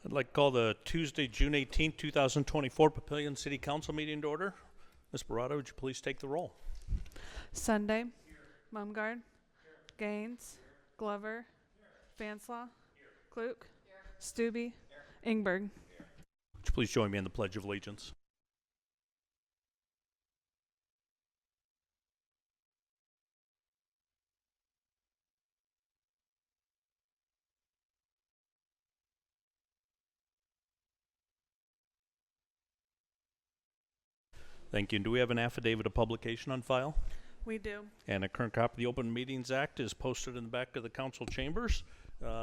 I'd like to call the Tuesday, June 18th, 2024 Papillion City Council meeting to order. Ms. Barata, would you please take the roll? Sunday. Mumgard. Gaines. Glover. Fanslaw. Kluk. Stubbe. Ingberg. Would you please join me in the Pledge of Allegiance? Thank you. And do we have an affidavit of publication on file? We do. And a current copy of the Open Meetings Act is posted in the back of the council chambers.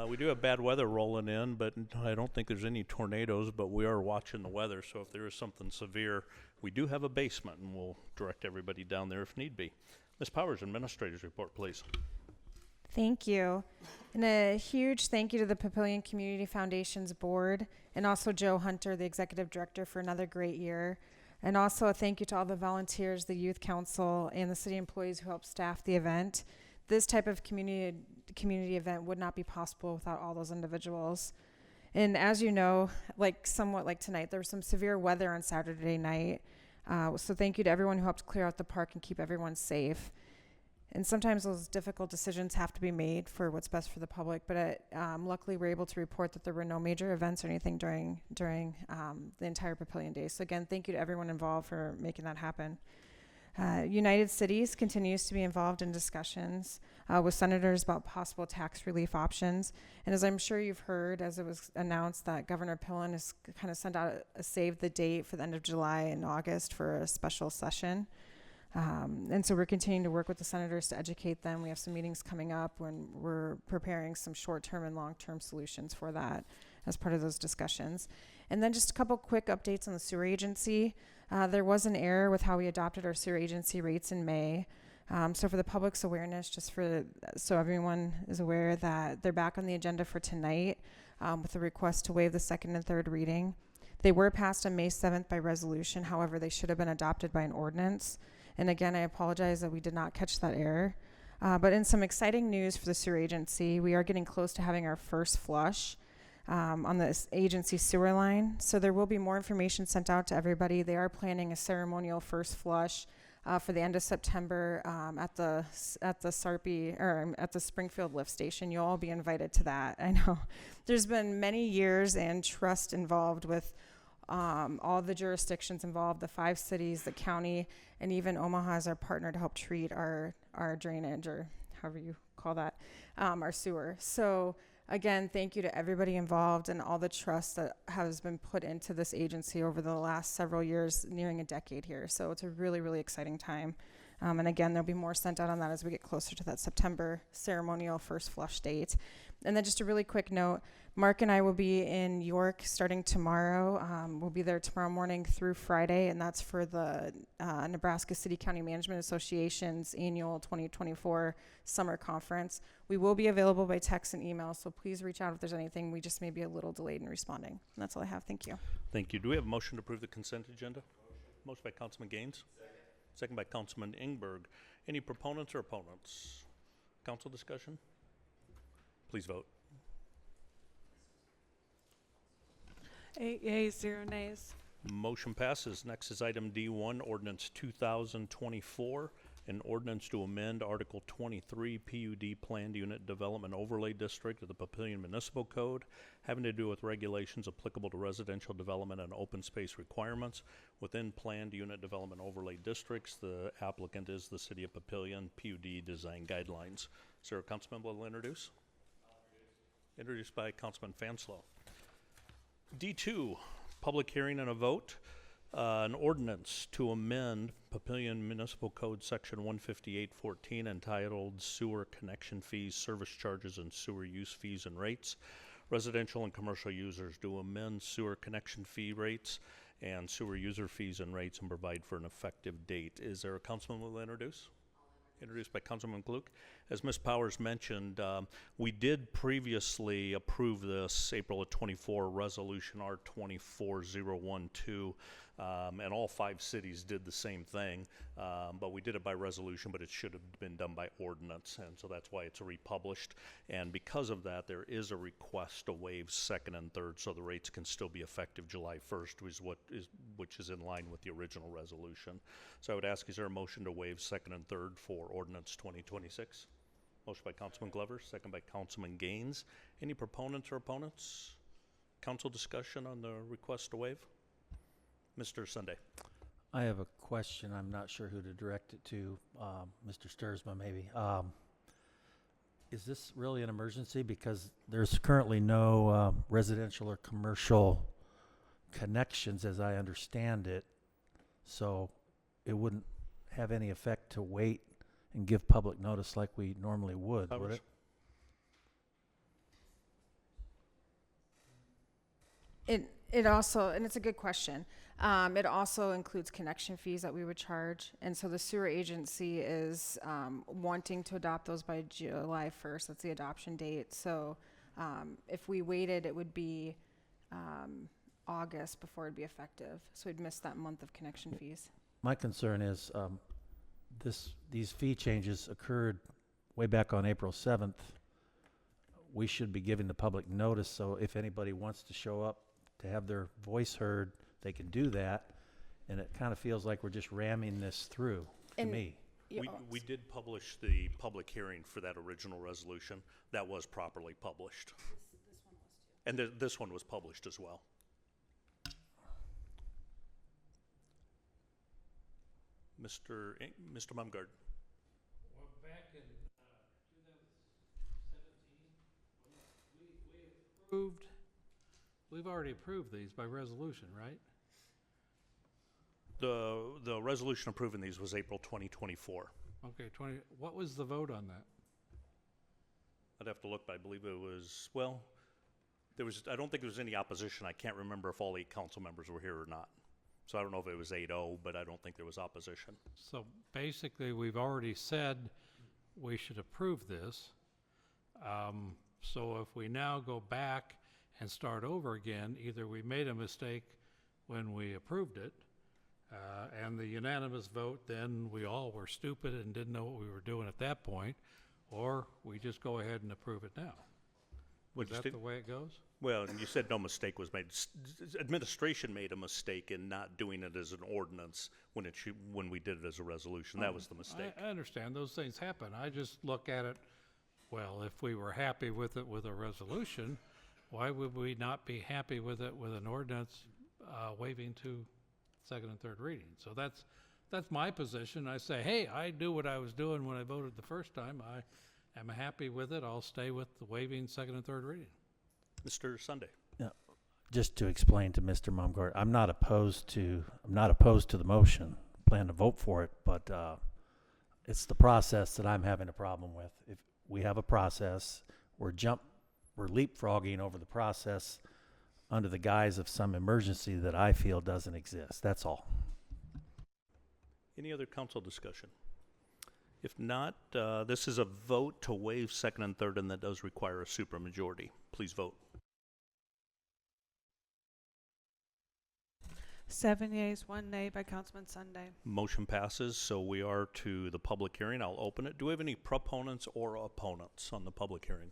We do have bad weather rolling in, but I don't think there's any tornadoes, but we are watching the weather, so if there is something severe, we do have a basement, and we'll direct everybody down there if need be. Ms. Powers, Administrator's Report, please. Thank you. And a huge thank you to the Papillion Community Foundation's board, and also Joe Hunter, the Executive Director, for another great year. And also a thank you to all the volunteers, the Youth Council, and the city employees who helped staff the event. This type of community event would not be possible without all those individuals. And as you know, somewhat like tonight, there was some severe weather on Saturday night. So thank you to everyone who helped clear out the park and keep everyone safe. And sometimes those difficult decisions have to be made for what's best for the public, but luckily we're able to report that there were no major events or anything during the entire Papillion Day. So again, thank you to everyone involved for making that happen. United Cities continues to be involved in discussions with senators about possible tax relief options. And as I'm sure you've heard, as it was announced that Governor Pillen has kind of sent out a save the date for the end of July and August for a special session. And so we're continuing to work with the senators to educate them. We have some meetings coming up when we're preparing some short-term and long-term solutions for that as part of those discussions. And then just a couple quick updates on the sewer agency. There was an error with how we adopted our sewer agency rates in May. So for the public's awareness, so everyone is aware that they're back on the agenda for tonight with a request to waive the second and third reading. They were passed on May 7th by resolution. However, they should have been adopted by an ordinance. And again, I apologize that we did not catch that error. But in some exciting news for the sewer agency, we are getting close to having our first flush on the agency sewer line. So there will be more information sent out to everybody. They are planning a ceremonial first flush for the end of September at the Sarpy, or at the Springfield lift station. You'll all be invited to that. I know there's been many years and trust involved with all the jurisdictions involved, the 5 cities, the county, and even Omaha as our partner to help treat our drainage, or however you call that, our sewer. So again, thank you to everybody involved and all the trust that has been put into this agency over the last several years, nearing a decade here. So it's a really, really exciting time. And again, there'll be more sent out on that as we get closer to that September ceremonial first flush date. And then just a really quick note, Mark and I will be in York starting tomorrow. We'll be there tomorrow morning through Friday, and that's for the Nebraska City County Management Association's annual 2024 summer conference. We will be available by text and email, so please reach out if there's anything. We just may be a little delayed in responding. And that's all I have. Thank you. Thank you. Do we have a motion to approve the consent agenda? Motion by Councilman Gaines. Second by Councilman Ingberg. Any proponents or opponents? Council discussion? Please vote. 8 yeas, 0 nays. Motion passes. Next is item D1, Ordinance 2024, an ordinance to amend Article 23 PUD Planned Unit Development Overlay District of the Papillion Municipal Code, having to do with regulations applicable to residential development and open space requirements within planned unit development overlay districts. The applicant is the City of Papillion PUD Design Guidelines. Is there a councilman will introduce? Introduced by Councilman Fanslow. D2, public hearing and a vote. An ordinance to amend Papillion Municipal Code Section 158.14 entitled Sewer Connection Fees, Service Charges, and Sewer Use Fees and Rates. Residential and commercial users to amend sewer connection fee rates and sewer user fees and rates and provide for an effective date. Is there a councilman who will introduce? Introduced by Councilman Kluk. As Ms. Powers mentioned, we did previously approve this April of 24 Resolution R24012, and all 5 cities did the same thing, but we did it by resolution, but it should have been done by ordinance, and so that's why it's republished. And because of that, there is a request to waive second and third, so the rates can still be effective July 1st, which is in line with the original resolution. So I would ask, is there a motion to waive second and third for ordinance 2026? Motion by Councilman Glover, second by Councilman Gaines. Any proponents or opponents? Council discussion on the request to waive? Mr. Sunday. I have a question. I'm not sure who to direct it to. Mr. Sturzma, maybe. Is this really an emergency? Because there's currently no residential or commercial connections, as I understand it. So it wouldn't have any effect to wait and give public notice like we normally would it? It also, and it's a good question, it also includes connection fees that we would charge. And so the sewer agency is wanting to adopt those by July 1st. That's the adoption date. So if we waited, it would be August before it'd be effective. So we'd miss that month of connection fees. My concern is these fee changes occurred way back on April 7th. We should be giving the public notice, so if anybody wants to show up to have their voice heard, they can do that. And it kind of feels like we're just ramming this through to me. We did publish the public hearing for that original resolution. That was properly published. And this one was published as well. Mr. Mumgard. Well, back in 2017, we've already approved these by resolution, right? The resolution approving these was April 2024. Okay, what was the vote on that? I'd have to look, but I believe it was, well, I don't think there was any opposition. I can't remember if all 8 council members were here or not. So I don't know if it was 8-0, but I don't think there was opposition. So basically, we've already said we should approve this. So if we now go back and start over again, either we made a mistake when we approved it, and the unanimous vote, then we all were stupid and didn't know what we were doing at that point, or we just go ahead and approve it now. Is that the way it goes? Well, and you said no mistake was made. Administration made a mistake in not doing it as an ordinance when we did it as a resolution. That was the mistake. I understand those things happen. I just look at it, well, if we were happy with it with a resolution, why would we not be happy with it with an ordinance waiving to second and third reading? So that's my position. I say, hey, I knew what I was doing when I voted the first time. I am happy with it. I'll stay with the waiving second and third reading. Mr. Sunday. Just to explain to Mr. Mumgard, I'm not opposed to the motion. Plan to vote for it, but it's the process that I'm having a problem with. If we have a process, we're leapfrogging over the process under the guise of some emergency that I feel doesn't exist. That's all. Any other council discussion? If not, this is a vote to waive second and third, and that does require a supermajority. Please vote. 7 yeas, 1 nay by Councilman Sunday. Motion passes, so we are to the public hearing. I'll open it. Do we have any proponents or opponents on the public hearing?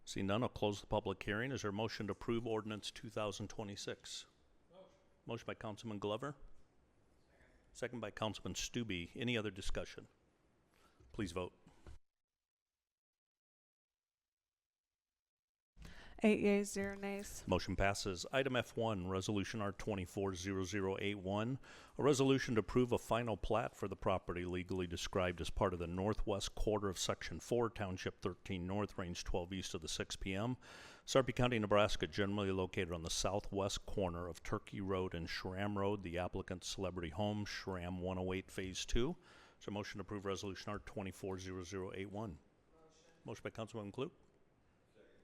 See none, I'll close the public hearing. Is there a motion to approve ordinance 2026? Motion by Councilman Glover. Second by Councilman Stube. Any other discussion? Please vote. 8 yeas, 0 nays. Motion passes. Item F1, Resolution R240081, a resolution to approve a final plat for the property legally described as part of the northwest quarter of Section 4, Township 13 North, Range 12 east of the 6 p.m. Sarpy County, Nebraska, generally located on the southwest corner of Turkey Road and Schramm Road, the applicant's Celebrity Home, Schramm 108, Phase 2. So motion to approve Resolution R240081. Motion by Councilman Klug.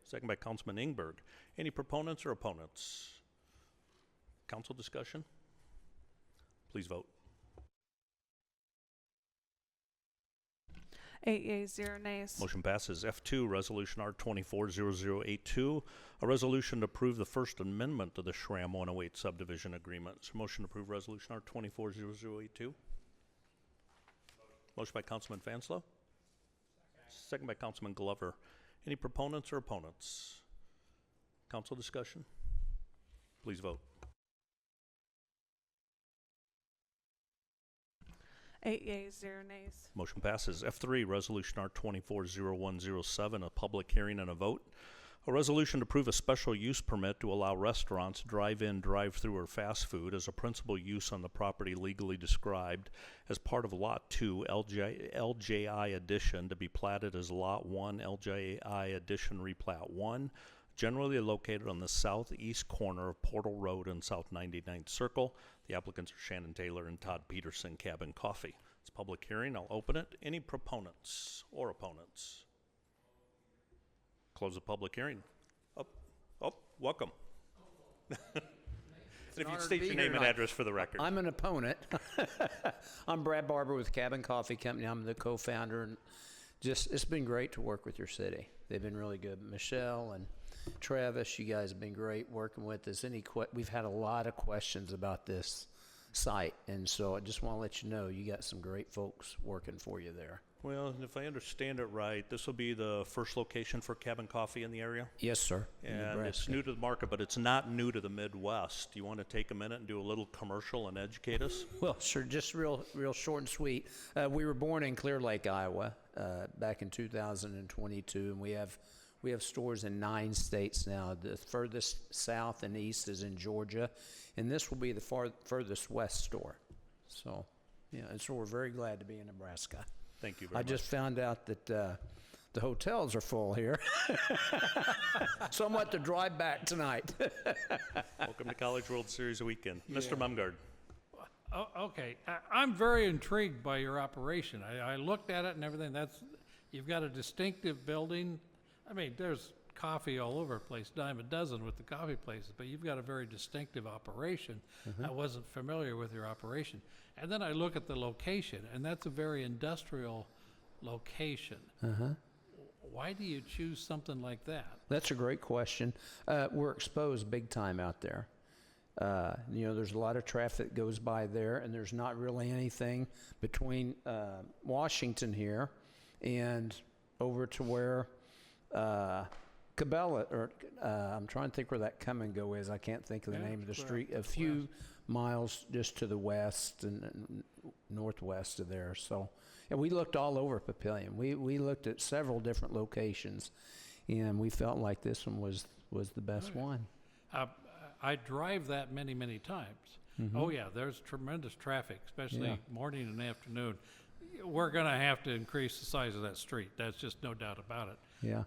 Second by Councilman Ingberg. Any proponents or opponents? Council discussion? Please vote. 8 yeas, 0 nays. Motion passes. F2, Resolution R240082, a resolution to approve the First Amendment to the Schramm 108 subdivision agreement. Is there a motion to approve Resolution R240082? Motion by Councilman Fanslow. Second by Councilman Glover. Any proponents or opponents? Council discussion? Please vote. 8 yeas, 0 nays. Motion passes. F3, Resolution R240107, a public hearing and a vote. A resolution to approve a special use permit to allow restaurants, drive-in, drive-through, or fast food as a principal use on the property legally described as part of Lot 2 LJI addition to be platted as Lot 1 LJI addition replat 1, generally located on the southeast corner of Portal Road and South 99th Circle. The applicants are Shannon Taylor and Todd Peterson, Cabin Coffee. It's a public hearing. I'll open it. Any proponents or opponents? Close the public hearing. Welcome. And if you'd state your name and address for the record. I'm an opponent. I'm Brad Barber with Cabin Coffee Company. I'm the co-founder, and it's been great to work with your city. They've been really good. Michelle and Travis, you guys have been great working with us. We've had a lot of questions about this site, and so I just want to let you know you got some great folks working for you there. Well, if I understand it right, this will be the first location for Cabin Coffee in the area? Yes, sir. in And it's Nebraska. new to the market, but it's not new to the Midwest. Do you want to take a minute and do a little commercial and educate us? Well, sure. Just real short and sweet. We were born in Clear Lake, Iowa, back in 2022, and we have stores in 9 states now. The furthest south and east is in Georgia, and this will be the furthest west store. So, yeah, and so we're very glad to be in Nebraska. Thank you very I much. just found out that the hotels are full here, so I'm going to have to drive back tonight. Welcome to College World Series weekend. Mr. Mumgard. Oh, okay, I'm very intrigued by your operation. I looked at it and everything. You've got a distinctive building. I mean, there's coffee all over the place, dime a dozen with the coffee places, but you've got a very distinctive operation. I wasn't familiar with your operation. And then I look at the location, and that's a very industrial location. Why do you choose something like that? That's a great question. We're exposed big time out there. There's a lot of traffic that goes by there, and there's not really anything between Washington here and over to where Cabela, or I'm trying to think where that come and go is. I can't think of the name of the street. A few miles just to the west and northwest of there. So, and we looked all over Papillion. We looked at several different locations, and we felt like this one was the best one. I drive that many times. Oh yeah, there's tremendous traffic, especially morning and afternoon. We're going to have to increase the size of that street. That's just no doubt about it. Yeah.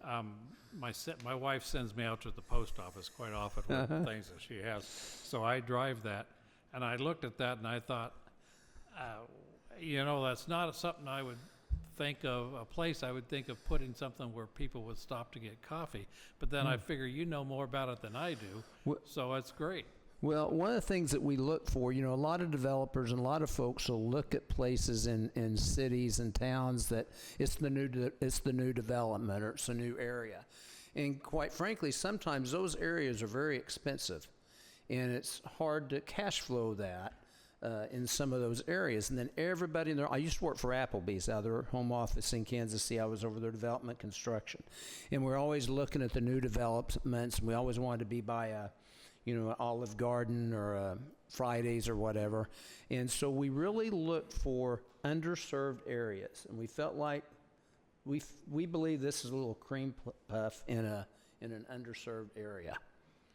My wife sends me out to the post office quite often with things that she has. So I drive that, and I looked at that and I thought, that's not something I would think of, a place I would think of putting something where people would stop to get coffee. But then I figure you know more about it than I do, so it's great. Well, one of the things that we look for, a lot of developers and a lot of folks will look at places in cities and towns that it's the new development or it's a new area. And quite frankly, sometimes those areas are very expensive, and it's hard to cash flow that in some of those areas. And then everybody in there, I used to work for Applebee's out of their home office in Kansas City. I was over their development construction. And we're always looking at the new developments, and we always wanted to be by an Olive Garden or a Fridays or whatever. And so we really looked for underserved areas, and we felt like we believe this is a little cream puff in an underserved area.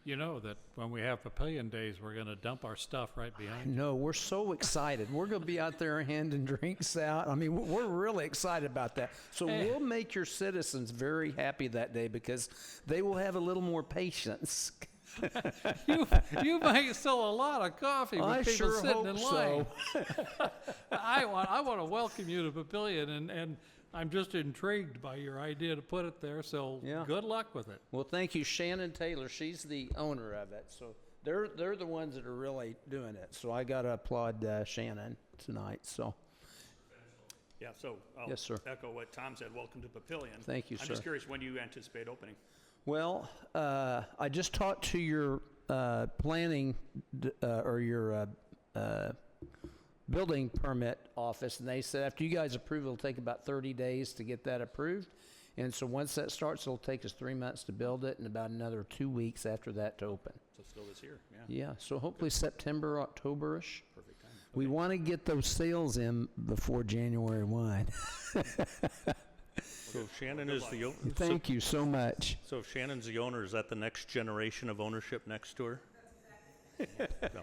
You know that when we have Papillion days, we're going to dump our stuff right behind. No, we're so excited. We're going to be out there handing drinks out. I mean, we're really excited about that. So we'll make your citizens very happy that day because they will have a little more patience. You might sell a lot of coffee with I people sure sitting hope in line. so. I want to welcome you to Papillion, and I'm just intrigued by your idea to put it there. So good luck with it. Well, thank you, Shannon Taylor. She's the owner of it, so they're the ones that are really doing it. So I got to applaud Shannon tonight. So Yeah, so I'll Yes, sir. echo what Tom said. Welcome to Papillion. Thank you, I'm sir. just curious, when do you anticipate opening? Well, I just talked to your planning or your building permit office, and they said after you guys approve, it'll take about 30 days to get that approved. And so once that starts, it'll take us 3 months to build it and about another 2 weeks after that to open. So still this year, yeah. Yeah, so hopefully September, October-ish. Perfect time. We want to get those sales in before January 1. So if Shannon is the, Thank you so much. so if Shannon's the owner, is that the next generation of ownership next to her? No.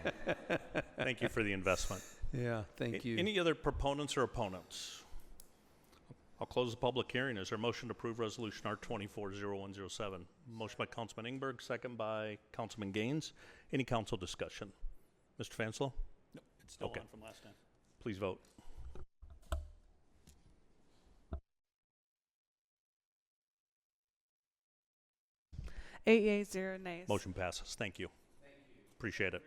Thank you for the investment. Yeah, thank you. Any other proponents or opponents? I'll close the public hearing. Is there a motion to approve resolution R240107? Motion by Councilman Ingberg, second by Councilman Gaines. Any council discussion? Mr. Fanslow, No, it's still Okay. on from last time. please vote. Eight yeas, 0 nays. Motion passes. Thank you. Appreciate it.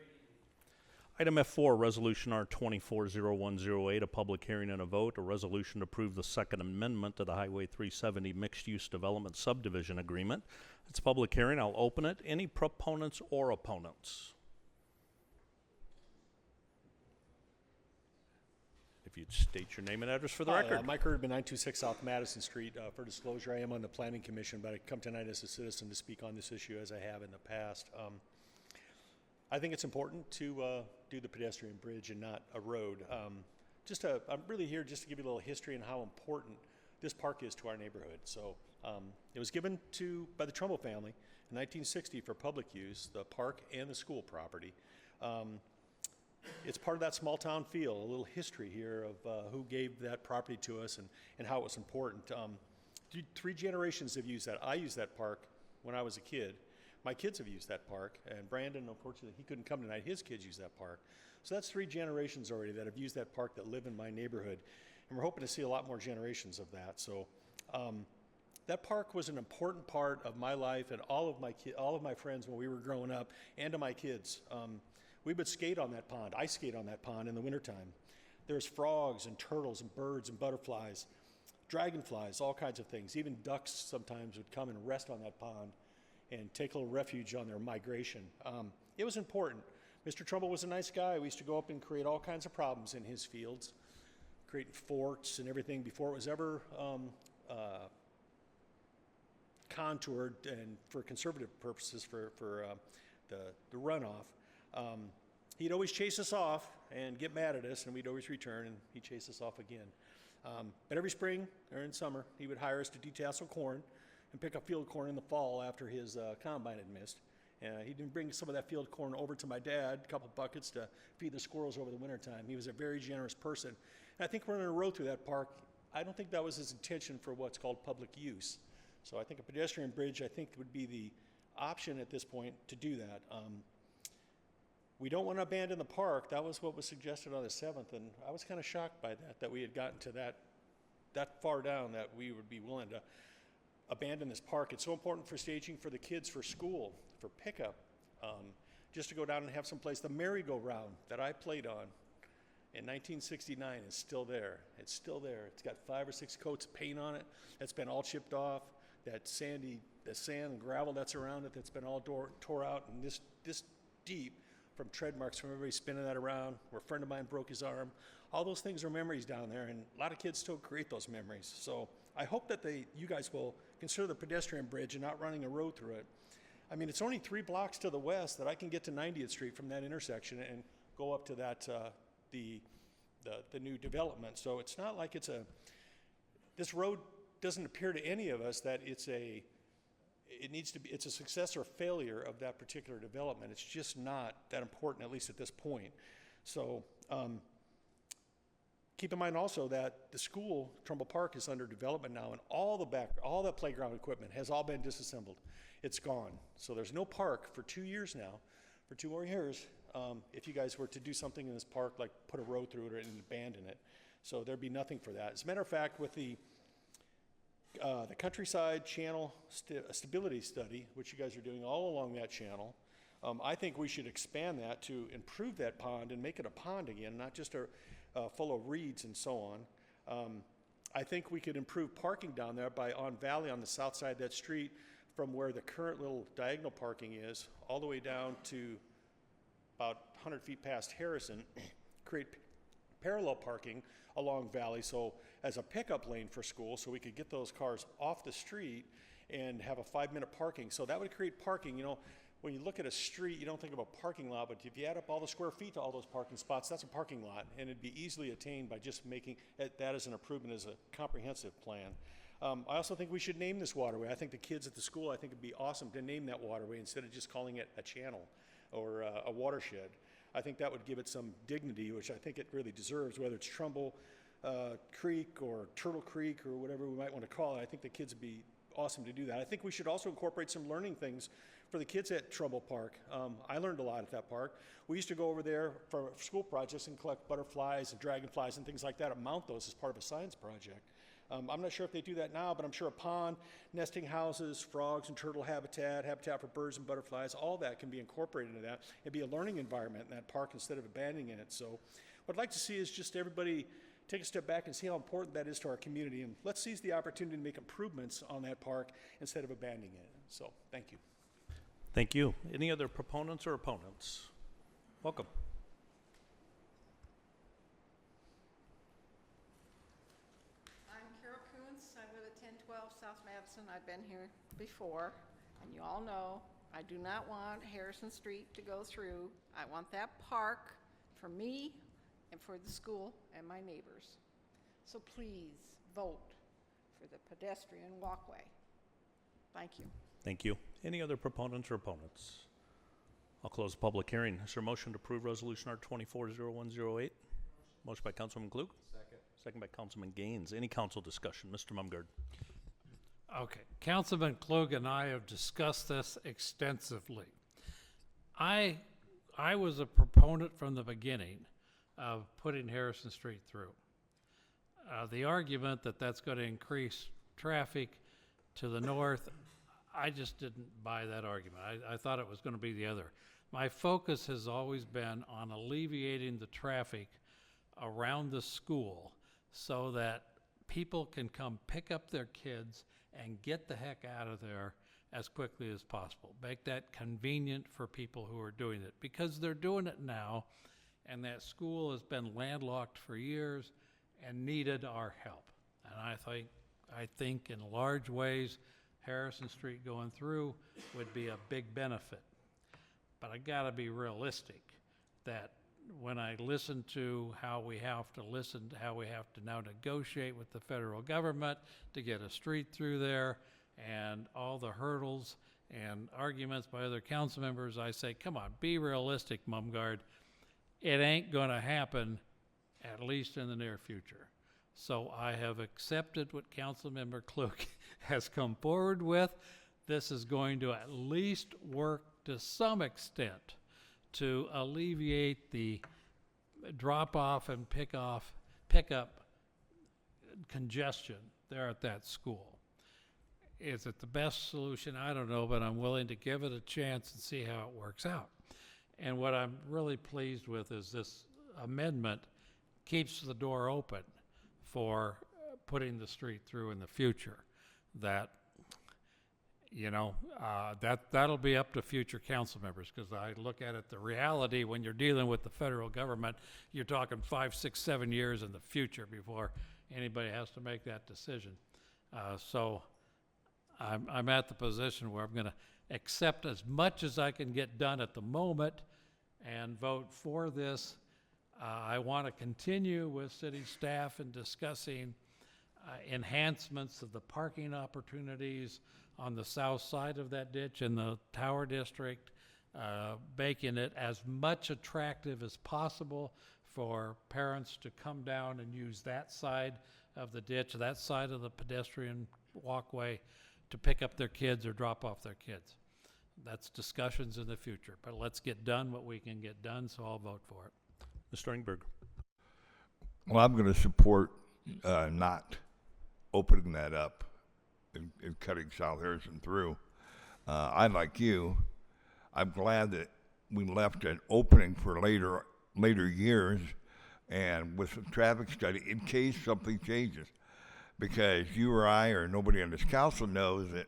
Item F4, Resolution R240108, a public hearing and a vote, a resolution to approve the Second Amendment to the Highway 370 Mixed-Use Development Subdivision Agreement. It's a public hearing. I'll open it. Any proponents or opponents? If you'd state your name and address for the Hi, record. Mike Erdman, 926 South Madison Street. For disclosure, I am on the Planning Commission, but I come tonight as a citizen to speak on this issue as I have in the past. I think it's important to do the pedestrian bridge and not a road. I'm really here just to give you a little history and how important this park is to our neighborhood. So it was given by the Trumbull family in 1960 for public use, the park and the school property. It's part of that small town feel, a little history here of who gave that property to us and how it was important. Three generations have used that. I used that park when I was a kid. My kids have used that park, and Brandon, unfortunately, he couldn't come tonight. His kids use that park. So that's 3 generations already that have used that park that live in my neighborhood, and we're hoping to see a lot more generations of that. So that park was an important part of my life and all of my friends when we were growing up, and to my kids. We would skate on that pond. I skate on that pond in the wintertime. There's frogs and turtles and birds and butterflies, dragonflies, all kinds of things. Even ducks sometimes would come and rest on that pond and take a little refuge on their migration. It was important. Mr. Trumbull was a nice guy. We used to go up and create all kinds of problems in his fields, creating forts and everything before it was ever contoured and for conservative purposes for the runoff. He'd always chase us off and get mad at us, and we'd always return, and he'd chase us off again. But every spring or in summer, he would hire us to detassel corn and pick up field corn in the fall after his combine had missed. He'd bring some of that field corn over to my dad, a couple buckets to feed the squirrels over the wintertime. He was a very generous person. And I think running a road through that park, I don't think that was his intention for what's called public use. So I think a pedestrian bridge, I think, would be the option at this point to do that. We don't want to abandon the park. That was what was suggested on the 7th, and I was kind of shocked by that we had gotten to that far down that we would be willing to abandon this park. It's so important for staging for the kids, for school, for pickup, just to go down and have some place. The merry-go-round that I played on in 1969 is still there. It's still there. It's got 5 or 6 coats of paint on it. That's been all chipped off. The sand and gravel that's around it, that's been all tore out, and this deep from tread marks from everybody spinning that around, where a friend of mine broke his arm. All those things are memories down there, and a lot of kids still create those memories. So I hope that you guys will consider the pedestrian bridge and not running a road through it. I mean, it's only 3 blocks to the west that I can get to 90th Street from that intersection and go up to that the new development. So it's not like this road doesn't appear to any of us that it's a success or failure of that particular development. It's just not that important, at least at this point. So keep in mind also that the school, Trumbull Park, is under development now, and all the playground equipment has all been disassembled. It's gone. So there's no park for 2 years now, for 2 more years, if you guys were to do something in this park, like put a road through it and abandon it. So there'd be nothing for that. As a matter of fact, with the Countryside Channel Stability Study, which you guys are doing all along that channel, I think we should expand that to improve that pond and make it a pond again, not just full of reeds and so on. I think we could improve parking down there on Valley on the south side of that street from where the current little diagonal parking is, all the way down to about 100 feet past Harrison, create parallel parking along Valley, so as a pickup lane for school, so we could get those cars off the street and have a 5-minute parking. So that would create parking. You know, when you look at a street, you don't think of a parking lot, but if you add up all the square feet to all those parking spots, that's a parking lot, and it'd be easily attained by just making that as an improvement, as a comprehensive plan. I also think we should name this waterway. I think the kids at the school, I think it'd be awesome to name that waterway instead of just calling it a channel or a watershed. I think that would give it some dignity, which I think it really deserves, whether it's Trumbull Creek or Turtle Creek or whatever we might want to call it. I think the kids would be awesome to do that. I think we should also incorporate some learning things for the kids at Trumbull Park. I learned a lot at that park. We used to go over there for school projects and collect butterflies and dragonflies and things like that and mount those as part of a science project. I'm not sure if they do that now, but I'm sure a pond, nesting houses, frogs and turtle habitat for birds and butterflies, all that can be incorporated into that. It'd be a learning environment in that park instead of abandoning it. So what I'd like to see is just everybody take a step back and see how important that is to our community, and let's seize the opportunity to make improvements on that park instead of abandoning it. So thank you. Thank you. Any other proponents or opponents? Welcome. I'm Carol Kuntz. I live at 1012 South Madison. I've been here before, and you all know I do not want Harrison Street to go through. I want that park for me and for the school and my neighbors. So please vote for the pedestrian walkway. Thank you. Thank you. Any other proponents or opponents? I'll close the public hearing. Is there a motion to approve Resolution R240108? Motion by Councilman Klug. Second. Second by Councilman Gaines. Any council discussion? Mr. Mumgard. Okay, Councilman Klug and I have discussed this extensively. I was a proponent from the beginning of putting Harrison Street through. The argument that that's going to increase traffic to the north, I just didn't buy that argument. I thought it was going to be the other. My focus has always been on alleviating the traffic around the school so that people can come pick up their kids and get the heck out of there as quickly as possible. Make that convenient for people who are doing it, because they're doing it now, and that school has been landlocked for years and needed our help. And I think in large ways, Harrison Street going through would be a big benefit. But I gotta be realistic that when I listen to how we have to now negotiate with the federal government to get a street through there, and all the hurdles and arguments by other council members, I say, come on, be realistic, Mumgard. It ain't gonna happen, at least in the near future. So I have accepted what Councilmember Klug has come forward with. This is going to at least work to some extent to alleviate the drop-off and pick-up congestion there at that school. Is it the best solution? I don't know, but I'm willing to give it a chance and see how it works out. And what I'm really pleased with is this amendment keeps the door open for putting the street through in the future. That, you know, that'll be up to future council members, because I look at it, the reality when you're dealing with the federal government, you're talking 5, 6, 7 years in the future before anybody has to make that decision. So I'm at the position where I'm going to accept as much as I can get done at the moment and vote for this. I want to continue with city staff in discussing enhancements of the parking opportunities on the south side of that ditch in the Tower District, making it as much attractive as possible for parents to come down and use that side of the ditch, that side of the pedestrian walkway, to pick up their kids or drop off their kids. That's discussions in the future, but let's get done what we can get done, so I'll vote for it. Mr. Engberg. Well, I'm going to support not opening that up and cutting South Harrison through. I, like you, I'm glad that we left an opening for later years and with some traffic study in case something changes. because you or I or nobody on this council knows that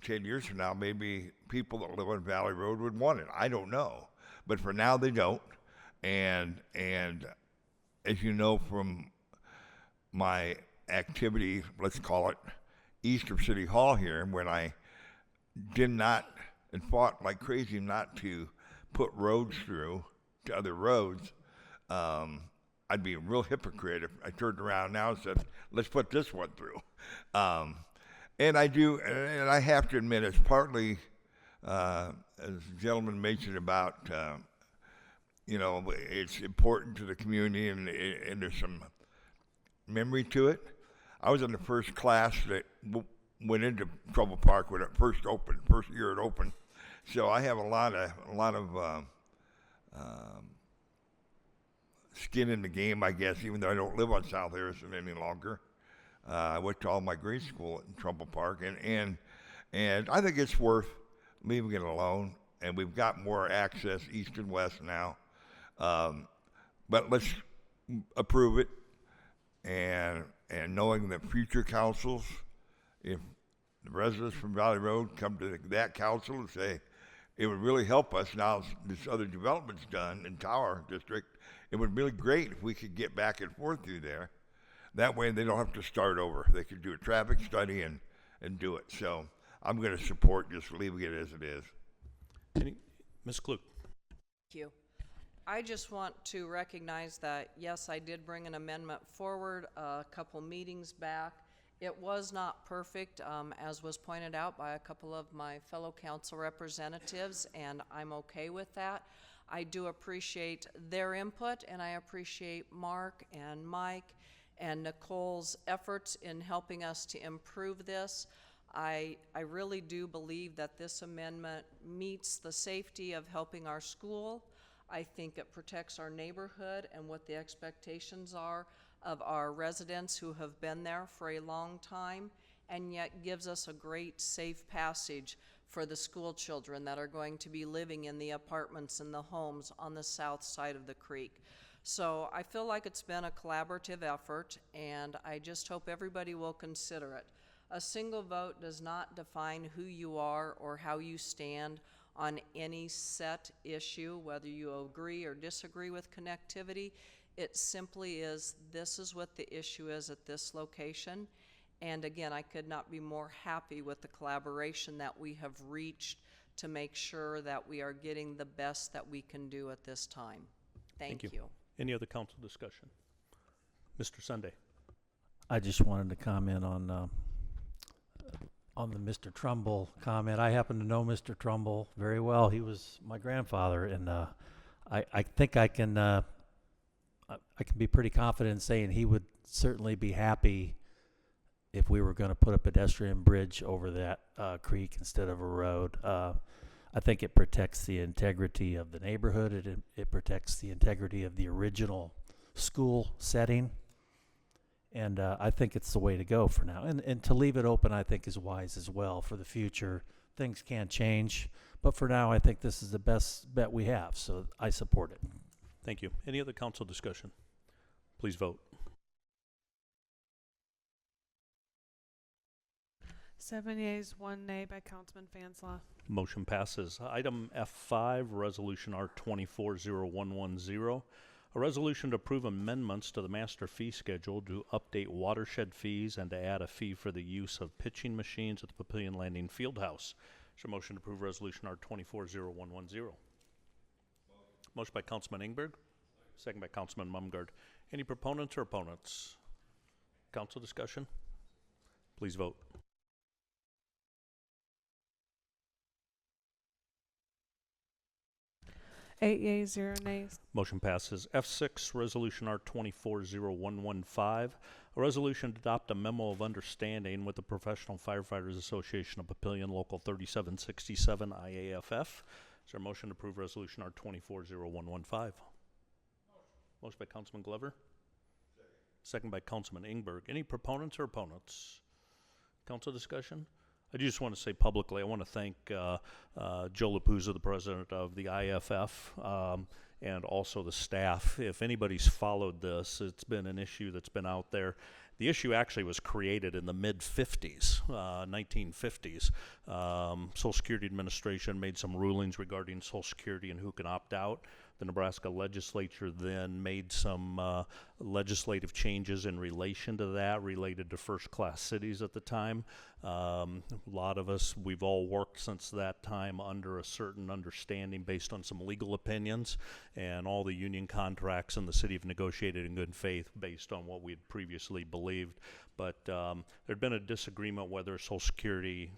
10 years from now, maybe people that live on Valley Road would want it. I don't know. But for now, they don't. And as you know from my activity, let's call it east of City Hall here, when I did not and fought like crazy not to put roads through to other roads, I'd be a real hypocrite if I turned around now and said, let's put this one through. And I do, and I have to admit, it's partly, as the gentleman mentioned about, it's important to the community and there's some memory to it. I was in the first class that went into Trumbull Park when it first opened, first year it opened. So I have a lot of skin in the game, I guess, even though I don't live on South Harrison any longer. I went to all my grade school in Trumbull Park, and I think it's worth leaving it alone. And we've got more access east and west now. But let's approve it, and knowing that future councils, if the residents from Valley Road come to that council and say, it would really help us now this other development's done in Tower District, it would be really great if we could get back and forth through there. That way they don't have to start over. They could do a traffic study and do it. So I'm going to support just leaving it as it is. Ms. Klug. Thank you. I just want to recognize that, yes, I did bring an amendment forward a couple meetings back. It was not perfect, as was pointed out by a couple of my fellow council representatives, and I'm okay with that. I do appreciate their input, and I appreciate Mark and Mike and Nicole's efforts in helping us to improve this. I really do believe that this amendment meets the safety of helping our school. I think it protects our neighborhood and what the expectations are of our residents who have been there for a long time, and yet gives us a great safe passage for the school children that are going to be living in the apartments and the homes on the south side of the creek. So I feel like it's been a collaborative effort, and I just hope everybody will consider it. A single vote does not define who you are or how you stand on any set issue, whether you agree or disagree with connectivity. It simply is, this is what the issue is at this location. And again, I could not be more happy with the collaboration that we have reached to make sure that we are getting the best that we can do at this time. Thank you. Any other council discussion? Mr. Sunday. I just wanted to comment on the Mr. Trumbull comment. I happen to know Mr. Trumbull very well. He was my grandfather, and I think I can be pretty confident in saying he would certainly be happy if we were going to put a pedestrian bridge over that creek instead of a road. I think it protects the integrity of the neighborhood. It protects the integrity of the original school setting. And I think it's the way to go for now. And to leave it open, I think, is wise as well for the future. Things can change. But for now, I think this is the best bet we have. So I support it. Thank you. Any other council discussion? Please vote. 7 yeas, 1 nay by Councilman Fanslaw. Motion passes. Item F5, Resolution R240110. A resolution to approve amendments to the master fee schedule to update watershed fees and to add a fee for the use of pitching machines at the Papillion Landing Fieldhouse. Is there a motion to approve Resolution R240110? Motion by Councilman Ingberg, second by Councilman Mumgard. Any proponents or opponents? Council discussion? Please vote. 8 yeas, 0 nays. Motion passes. F6, Resolution R240115, a resolution to adopt a memo of understanding with the Professional Firefighters Association of Papillion, Local 3767 IAFF. Is there a motion to approve Resolution R240115? Motion by Councilman Glover. Second by Councilman Ingberg. Any proponents or opponents? Council discussion? I just want to say publicly, I want to thank Joe Lapuzza, the president of the IFF, and also the staff. If anybody's followed this, it's been an issue that's been out there, The issue actually was created in the mid-50s, 1950s. Social Security Administration made some rulings regarding Social Security and who can opt out. The Nebraska legislature then made some legislative changes in relation to that, related to first-class cities at the time. A lot of us, we've all worked since that time under a certain understanding based on some legal opinions, and all the union contracts in the city have negotiated in good faith based on what we had previously believed. But there'd been a disagreement whether Social Security,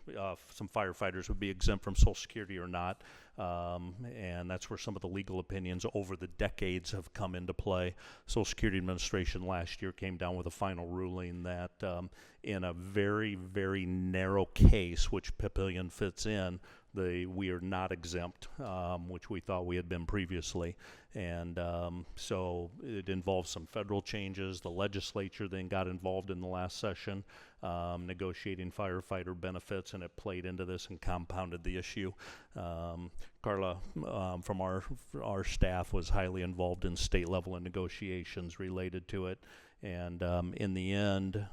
some firefighters would be exempt from Social Security or not, and that's where some of the legal opinions over the decades have come into play. Social Security Administration last year came down with a final ruling that in a very, very narrow case, which Papillion fits in, we are not exempt, which we thought we had been previously. And so it involves some federal changes. The legislature then got involved in the last session, negotiating firefighter benefits, and it played into this and compounded the issue. Carla from our staff was highly involved in state level and negotiations related to it. And in the end,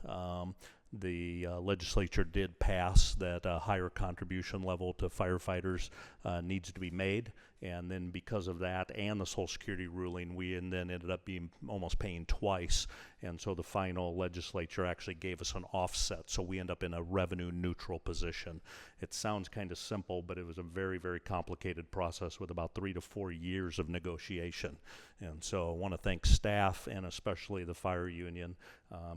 the legislature did pass that a higher contribution level to firefighters needs to be made, and then because of that and the Social Security ruling, we then ended up being almost paying twice, and so the final legislature actually gave us an offset, so we end up in a revenue neutral position. It sounds kind of simple, but it was a very, very complicated process with about 3 to 4 years of negotiation. And so I want to thank staff and especially the fire union,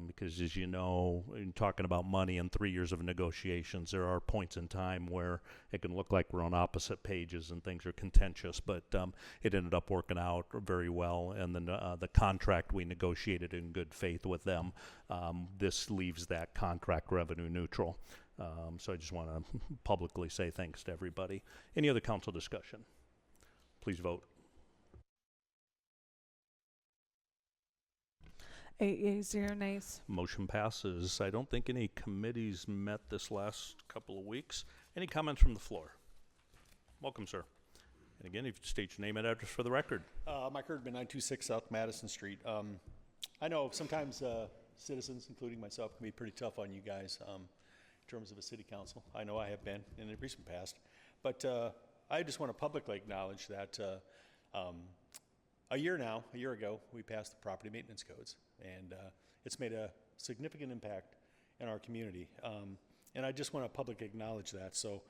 because as you know, in talking about money and 3 years of negotiations, there are points in time where it can look like we're on opposite pages and things are contentious, but it ended up working out very well. And then the contract we negotiated in good faith with them, this leaves that contract revenue neutral. So I just want to publicly say thanks to everybody. Any other council discussion? Please vote. 8 yeas, 0 nays. Motion passes. I don't think any committees met this last couple of weeks. Any comments from the floor? Welcome, sir. And again, if you state your name and address for the record. Mike Herdman, 926 South Madison Street. I know sometimes citizens, including myself, can be pretty tough on you guys in terms of a city council. I know I have been in the recent past. But I just want to publicly acknowledge that a year ago, we passed the property maintenance codes, and it's made a significant impact in our community. And I just want to publicly acknowledge that. So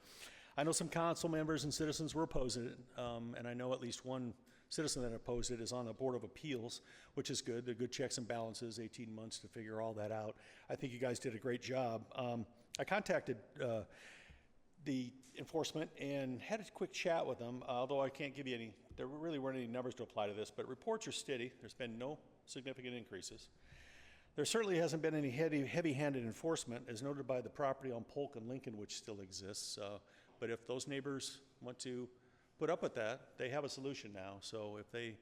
I know some council members and citizens were opposed to it, and I know at least one citizen that opposed it is on the Board of Appeals, which is good. They're good checks and balances, 18 months to figure all that out. I think you guys did a great job. I contacted the enforcement and had a quick chat with them, although I can't give you any, there really weren't any numbers to apply to this, but reports are steady. There's been no significant increases. There certainly hasn't been any heavy-handed enforcement, as noted by the property on Polk and Lincoln, which still exists. But if those neighbors want to put up with that, they have a solution now. So if they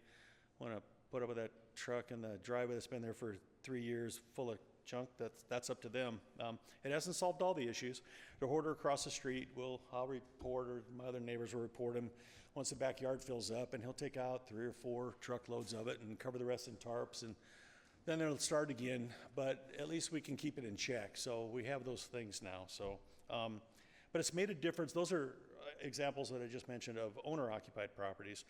want to put up with that truck in the driveway that's been there for 3 years full of junk, that's up to them. It hasn't solved all the issues. The hoarder across the street, I'll report, or my other neighbors will report him once the backyard fills up, and he'll take out 3 or 4 truckloads of it and cover the rest in tarps, and then it'll start again. But at least we can keep it in check. So we have those things now. So, but it's made a difference. Those are examples that I just mentioned of owner-occupied properties.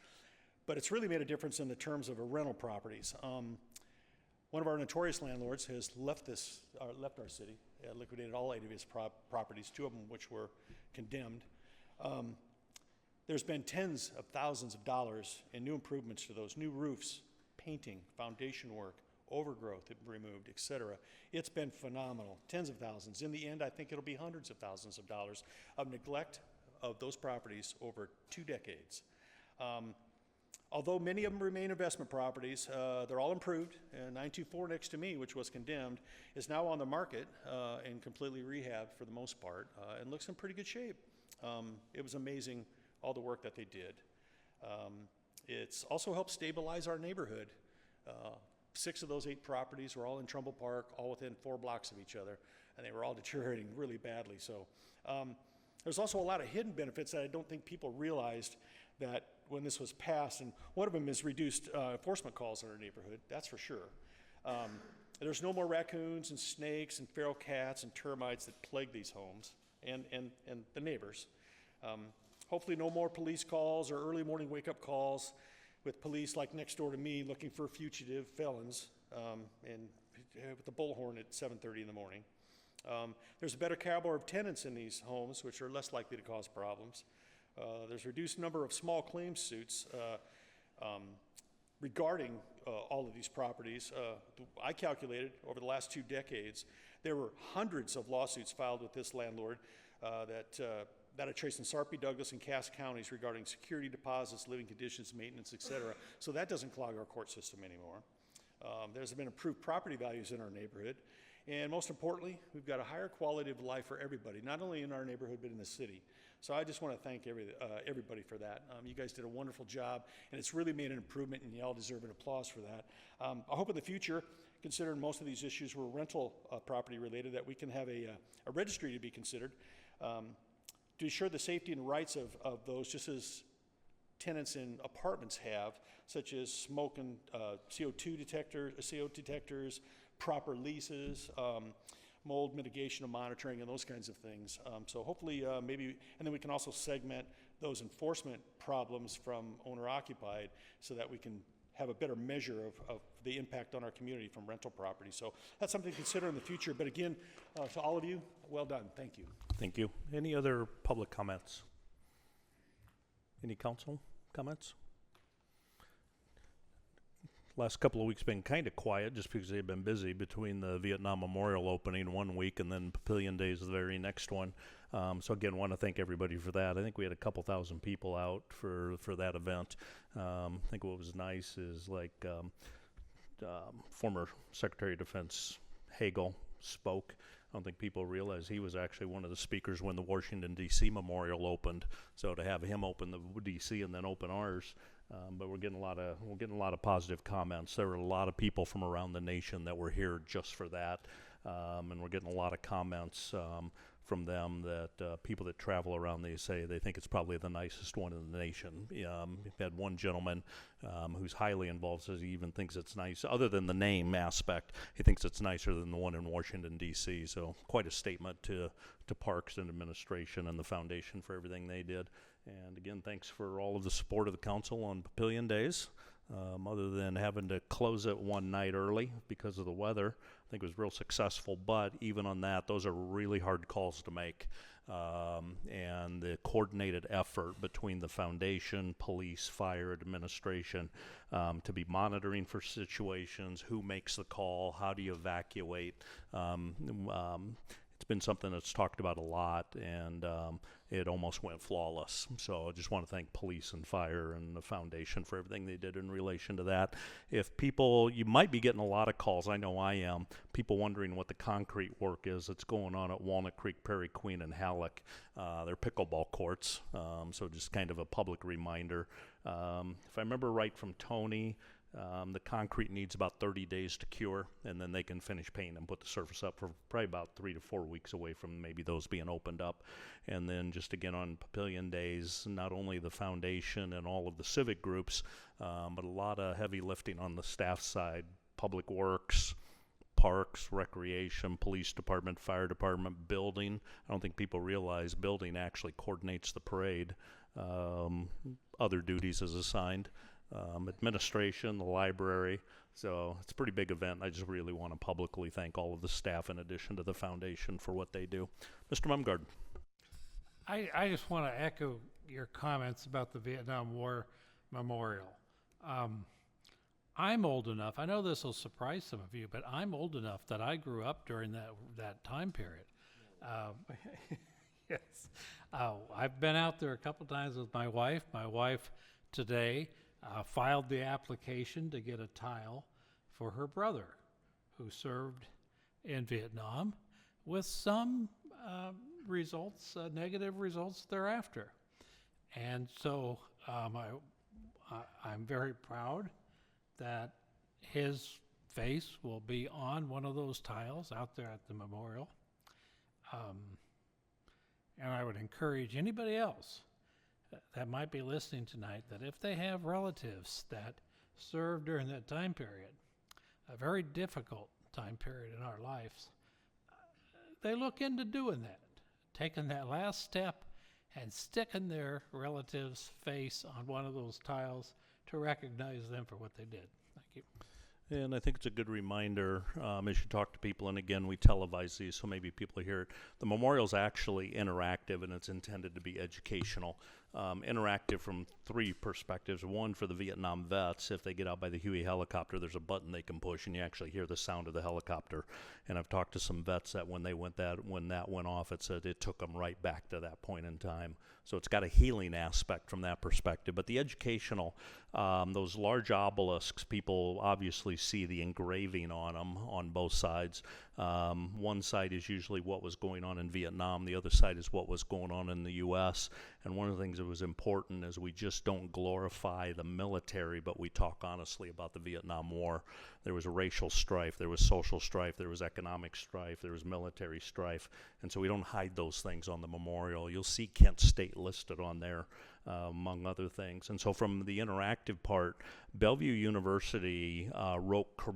But it's really made a difference in the terms of rental properties. One of our notorious landlords has left our city, liquidated all 8 of his properties, 2 of them which were condemned. There's been tens of thousands of dollars in new improvements to those, new roofs, painting, foundation work, overgrowth removed, etc. It's been phenomenal, tens of thousands. In the end, I think it'll be hundreds of thousands of dollars of neglect of those properties over 2 decades. Although many of them remain investment properties, they're all improved. 924 next to me, which was condemned, is now on the market and completely rehabbed for the most part, and looks in pretty good shape. It was amazing, all the work that they did. It's also helped stabilize our neighborhood. 6 of those 8 properties were all in Trumbull Park, all within 4 blocks of each other, and they were all deteriorating really badly. So there's also a lot of hidden benefits that I don't think people realized that when this was passed, and one of them is reduced enforcement calls in our neighborhood, that's for sure. There's no more raccoons and snakes and feral cats and termites that plague these homes and the neighbors. Hopefully no more police calls or early morning wake-up calls with police like next door to me looking for fugitive felons and with the bullhorn at 7:30 in the morning. There's a better caliber of tenants in these homes, which are less likely to cause problems. There's a reduced number of small claims suits regarding all of these properties. I calculated over the last 2 decades, there were hundreds of lawsuits filed with this landlord that are traced in Sarpy, Douglas, and Cass counties regarding security deposits, living conditions, maintenance, et cetera. So that doesn't clog our court system anymore. There's been improved property values in our neighborhood. And most importantly, we've got a higher quality of life for everybody, not only in our neighborhood, but in the city. So I just want to thank everybody for that. You guys did a wonderful job, and it's really made an improvement, and y'all deserve an applause for that. I hope in the future, considering most of these issues were rental property related, that we can have a registry to be considered to ensure the safety and rights of those, just as tenants in apartments have, such as smoke and CO2 detectors, proper leases, mold mitigation and monitoring, and those kinds of things. So hopefully maybe, and then we can also segment those enforcement problems from owner-occupied so that we can have a better measure of the impact on our community from rental property. So that's something to consider in the future. But again, to all of you, well done. Thank you. Thank you. Any other public comments? Any council comments? Last couple of weeks been kind of quiet just because they've been busy between the Vietnam Memorial opening one week and then Papillion Days the very next one. So again, want to thank everybody for that. I think we had a couple thousand people out for that event. I think what was nice is like former Secretary of Defense Hagel spoke. I don't think people realize he was actually one of the speakers when the Washington, D.C. Memorial opened. So to have him open the D.C. and then open ours, but we're getting a lot of positive comments. There were a lot of people from around the nation that were here just for that, and we're getting a lot of comments from them that people that travel around, they say they think it's probably the nicest one in the nation. We've had one gentleman who's highly involved, says he even thinks it's nice, other than the name aspect, he thinks it's nicer than the one in Washington, D.C. So quite a statement to Parks and administration and the foundation for everything they did. And again, thanks for all of the support of the council on Papillion Days. Other than having to close it one night early because of the weather, I think it was real successful. But even on that, those are really hard calls to make. And the coordinated effort between the foundation, police, fire, administration, to be monitoring for situations, who makes the call, how do you evacuate, it's been something that's talked about a lot, and it almost went flawless. So I just want to thank police and fire and the foundation for everything they did in relation to that. If people, you might be getting a lot of calls, I know I am, people wondering what the concrete work is that's going on at Walnut Creek, Prairie Queen, and Halleck. They're pickleball courts, so just kind of a public reminder. If I remember right from Tony, the concrete needs about 30 days to cure, and then they can finish painting and put the surface up for probably about 3 to 4 weeks away from maybe those being opened up. And then just again on Papillion Days, not only the foundation and all of the civic groups, but a lot of heavy lifting on the staff side, public works, parks, recreation, police department, fire department, building. I don't think people realize building actually coordinates the parade. Other duties is assigned. Administration, the library. So it's a pretty big event. I just really want to publicly thank all of the staff in addition to the foundation for what they do. Mr. Mumgard. I just want to echo your comments about the Vietnam War Memorial. I'm old enough, I know this will surprise some of you, but I'm old enough that I grew up during that time period. Yes. I've been out there a couple times with my wife. My wife today filed the application to get a tile for her brother who served in Vietnam with some results, negative results thereafter. And so I'm very proud that his face will be on one of those tiles out there at the memorial. And I would encourage anybody else that might be listening tonight that if they have relatives that served during that time period, a very difficult time period in our lives, they look into doing that, taking that last step and sticking their relative's face on one of those tiles to recognize them for what they did. Thank you. And I think it's a good reminder as you talk to people, and again, we televise these, so maybe people hear it. The memorial's actually interactive, and it's intended to be educational. Interactive from three perspectives. One, for the Vietnam vets, if they get out by the Huey helicopter, there's a button they can push, and you actually hear the sound of the helicopter. And I've talked to some vets that when that went off, it said it took them right back to that point in time. So it's got a healing aspect from that perspective. But the educational, those large obelisks, people obviously see the engraving on them on both sides. One side is usually what was going on in Vietnam. The other side is what was going on in the U.S. And one of the things that was important is we just don't glorify the military, but we talk honestly about the Vietnam War. There was racial strife, there was social strife, there was economic strife, there was military strife, and so we don't hide those things on the memorial. You'll see Kent State listed on there, among other things. And so from the interactive part, Bellevue University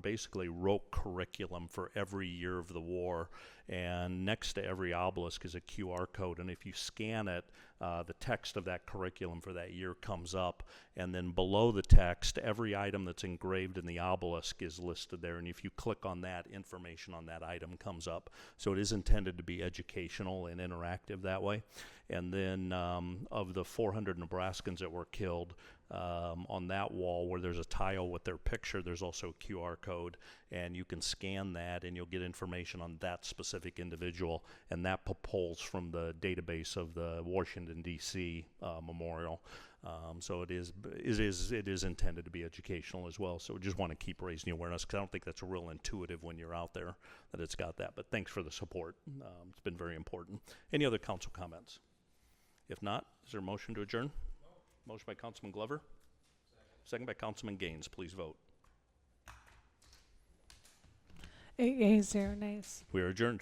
basically wrote curriculum for every year of the war, and next to every obelisk is a QR code, and if you scan it, the text of that curriculum for that year comes up, and then below the text, every item that's engraved in the obelisk is listed there, and if you click on that, information on that item comes up. So it is intended to be educational and interactive that way. And then of the 400 Nebraskans that were killed, on that wall where there's a tile with their picture, there's also a QR code, and you can scan that and you'll get information on that specific individual, and that pulls from the database of the Washington D.C. Memorial. So it is intended to be educational as well. So we just want to keep raising the awareness, because I don't think that's real intuitive when you're out there that it's got that. But thanks for the support. It's been very important. Any other council comments? If not, is there a motion to adjourn? Motion by Councilman Glover. Second by Councilman Gaines. Please vote. 8 yeas, 0 nays. We are adjourned.